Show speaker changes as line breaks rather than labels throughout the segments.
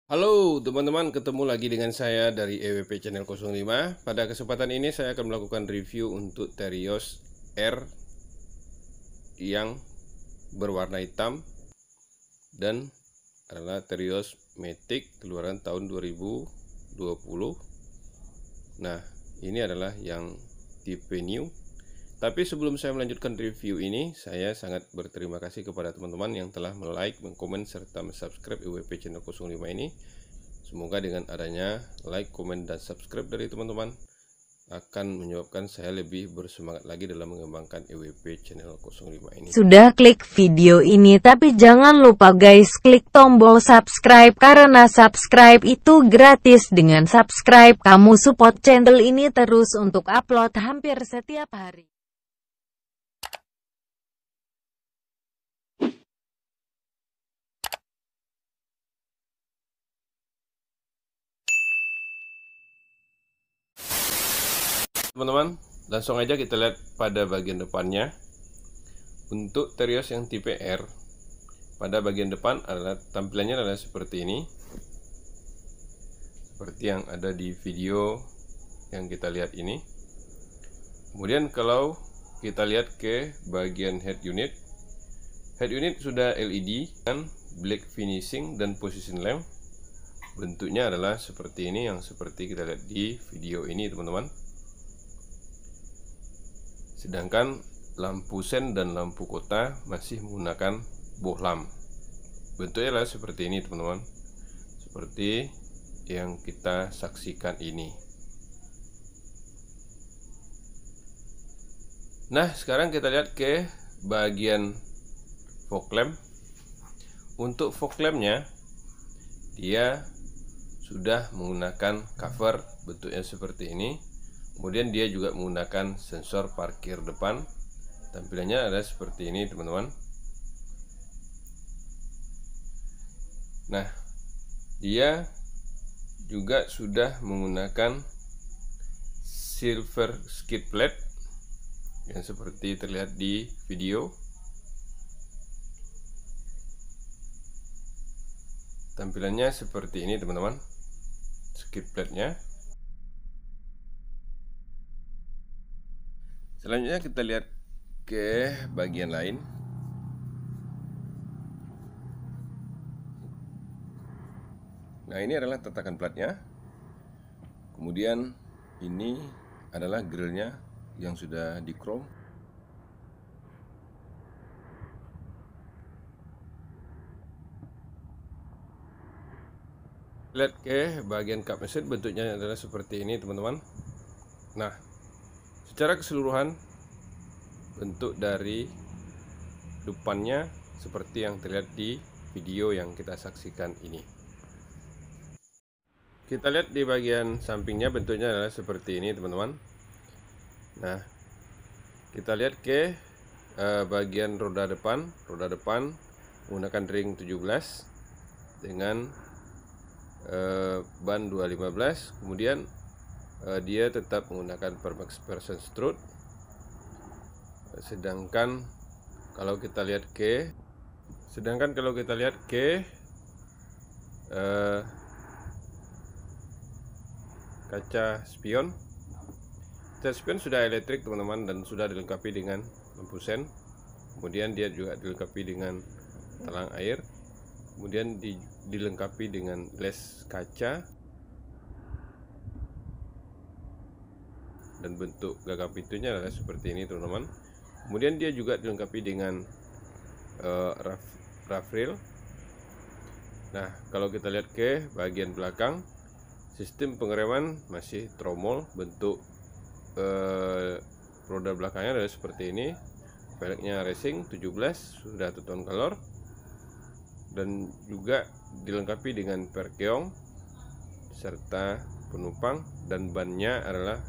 Halo teman-teman, ketemu lagi dengan saya dari EWP Channel 05. Pada kesempatan ini saya akan melakukan review untuk Terios R yang berwarna hitam dan adalah Terios Matic keluaran tahun 2020. Nah, ini adalah yang tipe new. Tapi sebelum saya melanjutkan review ini, saya sangat berterima kasih kepada teman-teman yang telah like, komen, serta subscribe EWP Channel 05 ini. Semoga dengan adanya like, komen, dan subscribe dari teman-teman akan menyebabkan saya lebih bersemangat lagi dalam mengembangkan EWP Channel 05 ini.
Sudah klik video ini, tapi jangan lupa guys klik tombol subscribe karena subscribe itu gratis. Dengan subscribe kamu support channel ini terus untuk upload hampir setiap hari.
Teman-teman, langsung aja kita lihat pada bagian depannya. Untuk Terios yang tipe R, pada bagian depan adalah tampilannya adalah seperti ini, seperti yang ada di video yang kita lihat ini. Kemudian kalau kita lihat ke bagian head unit sudah LED dan black finishing dan position lamp. Bentuknya adalah seperti ini, yang seperti kita lihat di video ini teman-teman. Sedangkan lampu sen dan lampu kota masih menggunakan bohlam. Bentuknya adalah seperti ini teman-teman, seperti yang kita saksikan ini. Nah, sekarang kita lihat ke bagian fog lamp. Untuk fog lampnya, dia sudah menggunakan cover, bentuknya seperti ini. Kemudian dia juga menggunakan sensor parkir depan. Tampilannya adalah seperti ini teman-teman. Nah, dia juga sudah menggunakan silver skid plate yang seperti terlihat di video. Tampilannya seperti ini teman-teman, skid plate-nya. Selanjutnya kita lihat ke bagian lain. Nah, ini adalah tatakan platnya. Kemudian ini adalah grillnya yang sudah di chrome. Lihat ke bagian kap mesin, bentuknya adalah seperti ini teman-teman. Nah, secara keseluruhan bentuk dari depannya seperti yang terlihat di video yang kita saksikan ini. Kita lihat di bagian sampingnya, bentuknya adalah seperti ini teman-teman. Nah, kita lihat ke bagian roda depan menggunakan ring 17 dengan ban 215. Kemudian dia tetap menggunakan Permax version strut. Sedangkan kalau kita lihat ke kaca spion sudah elektrik teman-teman, dan sudah dilengkapi dengan lampu sen. Kemudian dia juga dilengkapi dengan talang air. Kemudian dilengkapi dengan les kaca, dan bentuk gagang pintunya adalah seperti ini teman-teman. Kemudian dia juga dilengkapi dengan rough rail. Nah, kalau kita lihat ke bagian belakang, sistem pengereman masih tromol. Bentuk roda belakangnya adalah seperti ini. Velgnya racing 17, sudah two tone color, dan juga dilengkapi dengan perkeong serta penumpang, dan bannya adalah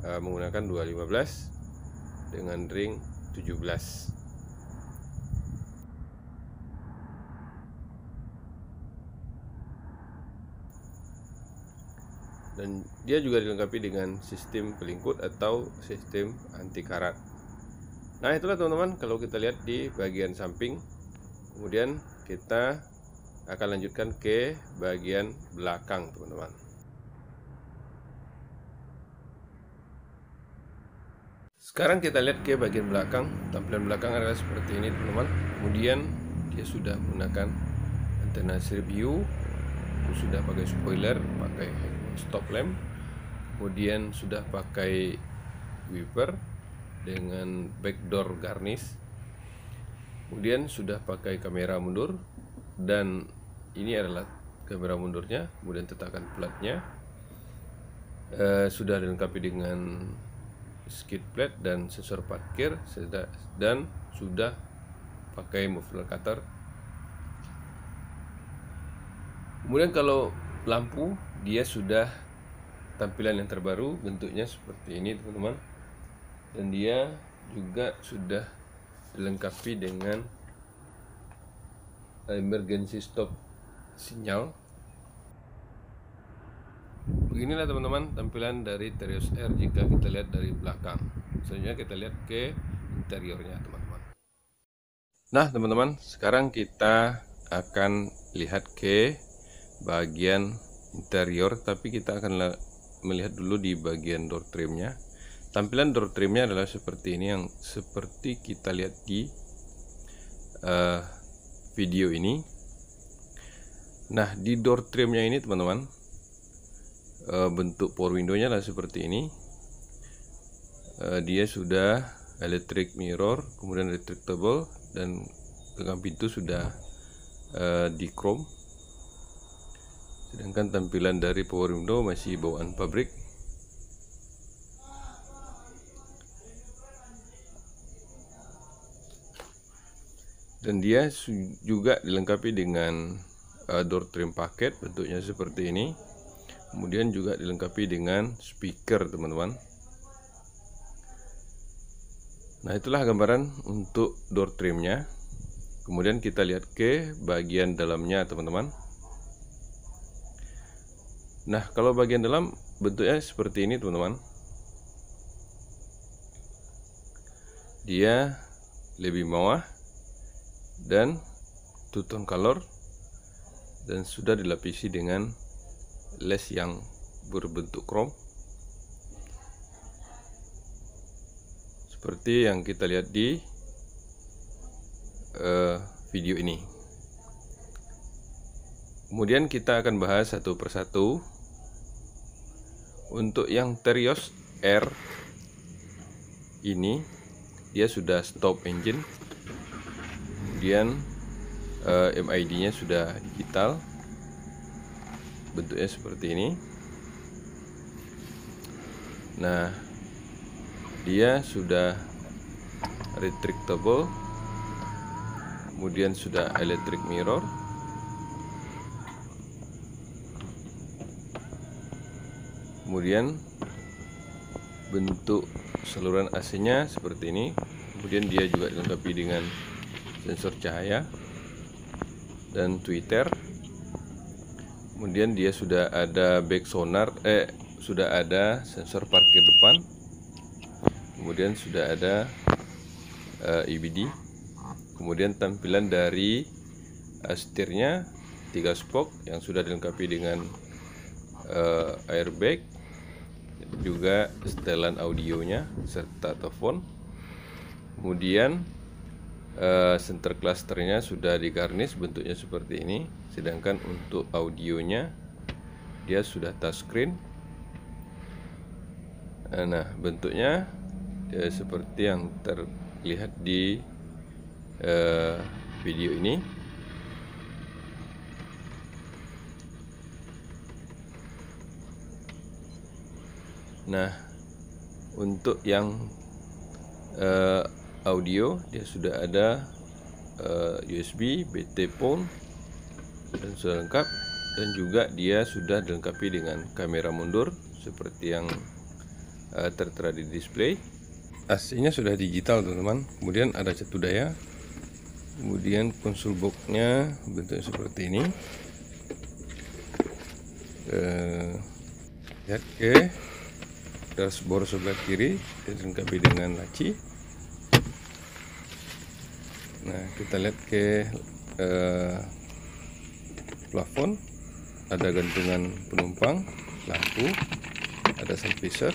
menggunakan 215 dengan ring 17. Dan dia juga dilengkapi dengan sistem pelingkut atau sistem anti karat. Nah, itulah teman-teman kalau kita lihat di bagian samping. Kemudian kita akan lanjutkan ke bagian belakang, teman-teman. Sekarang kita lihat ke bagian belakang. Tampilan belakang adalah seperti ini, teman-teman. Kemudian dia sudah menggunakan antena strip view, sudah pakai spoiler, pakai stop lamp, kemudian sudah pakai wiper dengan backdoor garnish, kemudian sudah pakai kamera mundur, dan ini adalah kamera mundurnya. Kemudian tetakkan platnya, sudah dilengkapi dengan skid plate dan sensor parkir, dan sudah pakai muffler cutter. Kemudian kalau lampu, dia sudah tampilan yang terbaru, bentuknya seperti ini, teman-teman, dan dia juga sudah dilengkapi dengan emergency stop sinyal. Beginilah, teman-teman, tampilan dari Terios R jika kita lihat dari belakang. Selanjutnya kita lihat ke interiornya, teman-teman. Nah, teman-teman, sekarang kita akan lihat ke bagian interior, tapi kita akan melihat dulu di bagian door trimnya. Tampilan door trimnya adalah seperti ini, yang seperti kita lihat di video ini. Nah, di door trimnya ini, teman-teman, bentuk power window-nya adalah seperti ini. Dia sudah electric mirror, kemudian retractable, dan gagang pintu sudah di chrome. Sedangkan tampilan dari power window masih bawaan pabrik. Dan dia juga dilengkapi dengan door trim paket, bentuknya seperti ini. Kemudian juga dilengkapi dengan speaker, teman-teman. Nah, itulah gambaran untuk door trimnya. Kemudian kita lihat ke bagian dalamnya, teman-teman. Nah, kalau bagian dalam bentuknya seperti ini, teman-teman. Dia lebih mewah dan two tone color, dan sudah dilapisi dengan les yang berbentuk chrome seperti yang kita lihat di video ini. Kemudian kita akan bahas satu persatu. Untuk yang Terios R ini, dia sudah stop engine, kemudian MID-nya sudah digital, bentuknya seperti ini. Nah, dia sudah retractable, kemudian sudah electric mirror, kemudian bentuk saluran AC-nya seperti ini. Kemudian dia juga dilengkapi dengan sensor cahaya dan tweeter. Kemudian dia sudah ada back sonar, sudah ada sensor parkir depan. Kemudian sudah ada EBD. Kemudian tampilan dari setirnya 3 spoke yang sudah dilengkapi dengan airbag, juga setelan audionya serta telepon. Kemudian center clusternya sudah digarnish, bentuknya seperti ini. Sedangkan untuk audionya dia sudah touchscreen. Nah, bentuknya seperti yang terlihat di video ini. Nah, untuk yang audio, dia sudah ada USB, BT phone, dan sudah lengkap. Dan juga dia sudah dilengkapi dengan kamera mundur seperti yang tertera di display. AC-nya sudah digital, teman-teman. Kemudian ada catu daya. Kemudian konsol box-nya bentuknya seperti ini. Lihat ke dashboard sebelah kiri, dilengkapi dengan laci. Nah, kita lihat ke plafon, ada gantungan penumpang, lampu, ada sun visor.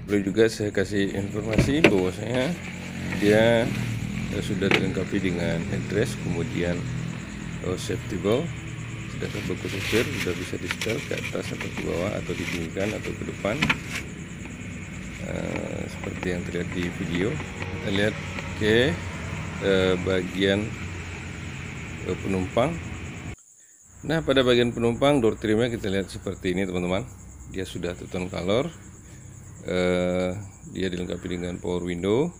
Perlu juga saya kasih informasi bahwasanya dia sudah dilengkapi dengan headrest, kemudian safety belt, sedangkan bangku supir sudah bisa di setel ke atas atau ke bawah atau didinginkan atau ke depan, seperti yang terlihat di video. Kita lihat ke bagian penumpang. Nah, pada bagian penumpang door trimnya kita lihat seperti ini teman-teman. Dia sudah two tone color. Dia dilengkapi dengan power window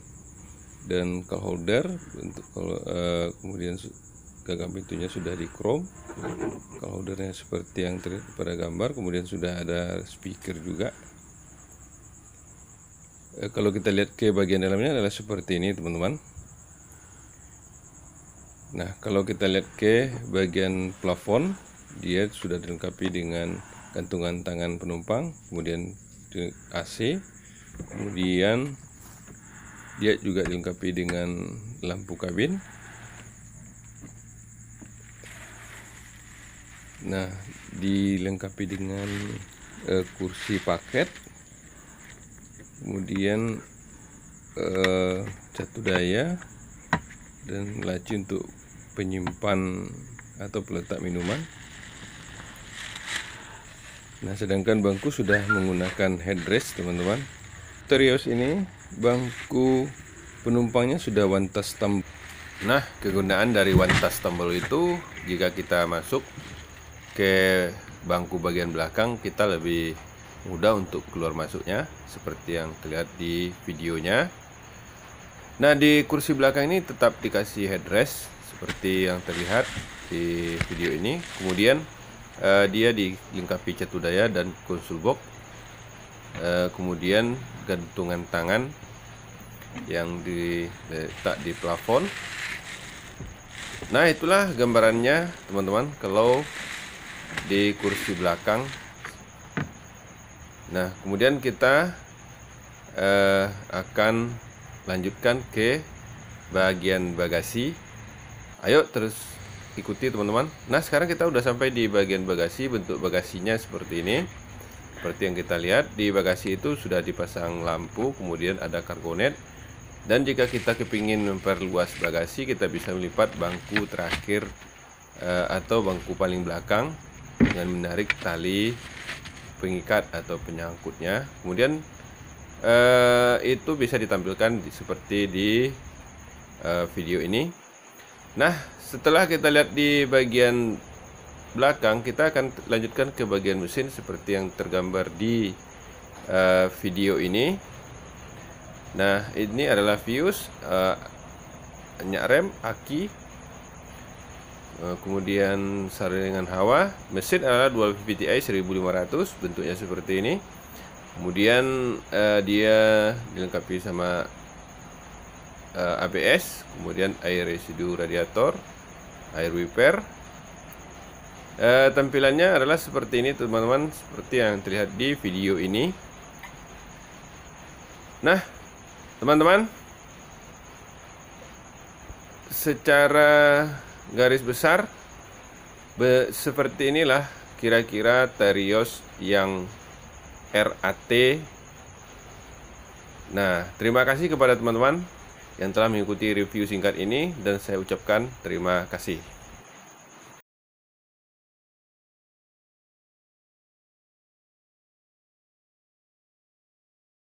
dan cup holder. Kemudian gagang pintunya sudah di chrome. Cup holdernya seperti yang terlihat pada gambar. Kemudian sudah ada speaker juga. Kalau kita lihat ke bagian dalamnya adalah seperti ini teman-teman. Nah, kalau kita lihat ke bagian plafon, dia sudah dilengkapi dengan gantungan tangan penumpang, kemudian AC, kemudian dia juga dilengkapi dengan lampu kabin. Nah, dilengkapi dengan kursi paket, kemudian catu daya dan laci untuk penyimpan atau peletak minuman. Nah, sedangkan bangku sudah menggunakan headrest teman-teman. Terios ini bangku penumpangnya sudah one touch tumble. Nah, kegunaan dari one touch tumble itu, jika kita masuk ke bangku bagian belakang, kita lebih mudah untuk keluar masuknya seperti yang terlihat di videonya. Nah, di kursi belakang ini tetap dikasih headrest seperti yang terlihat di video ini. Kemudian dia dilengkapi catu daya dan konsol box, kemudian gantungan tangan yang diletak di plafon. Nah, itulah gambarannya teman-teman kalau di kursi belakang. Nah, kemudian kita akan lanjutkan ke bagian bagasi. Ayo terus ikuti teman-teman. Nah, sekarang kita udah sampai di bagian bagasi. Bentuk bagasinya seperti ini. Seperti yang kita lihat, di bagasi itu sudah dipasang lampu, kemudian ada kargonet. Dan jika kita kepingin memperluas bagasi, kita bisa melipat bangku terakhir atau bangku paling belakang dengan menarik tali pengikat atau penyangkutnya. Kemudian itu bisa ditampilkan seperti di video ini. Nah, setelah kita lihat di bagian belakang, kita akan lanjutkan ke bagian mesin seperti yang tergambar di video ini. Nah, ini adalah fuse, minyak rem, aki, kemudian saringan hawa. Mesin adalah dual VVT-i 1500, bentuknya seperti ini. Kemudian dia dilengkapi sama ABS, kemudian air residu radiator, air wiper. Tampilannya adalah seperti ini teman-teman, seperti yang terlihat di video ini. Nah, teman-teman, secara garis besar seperti inilah kira-kira Terios yang RAT. Nah, terima kasih kepada teman-teman yang telah mengikuti review singkat ini, dan saya ucapkan terima kasih.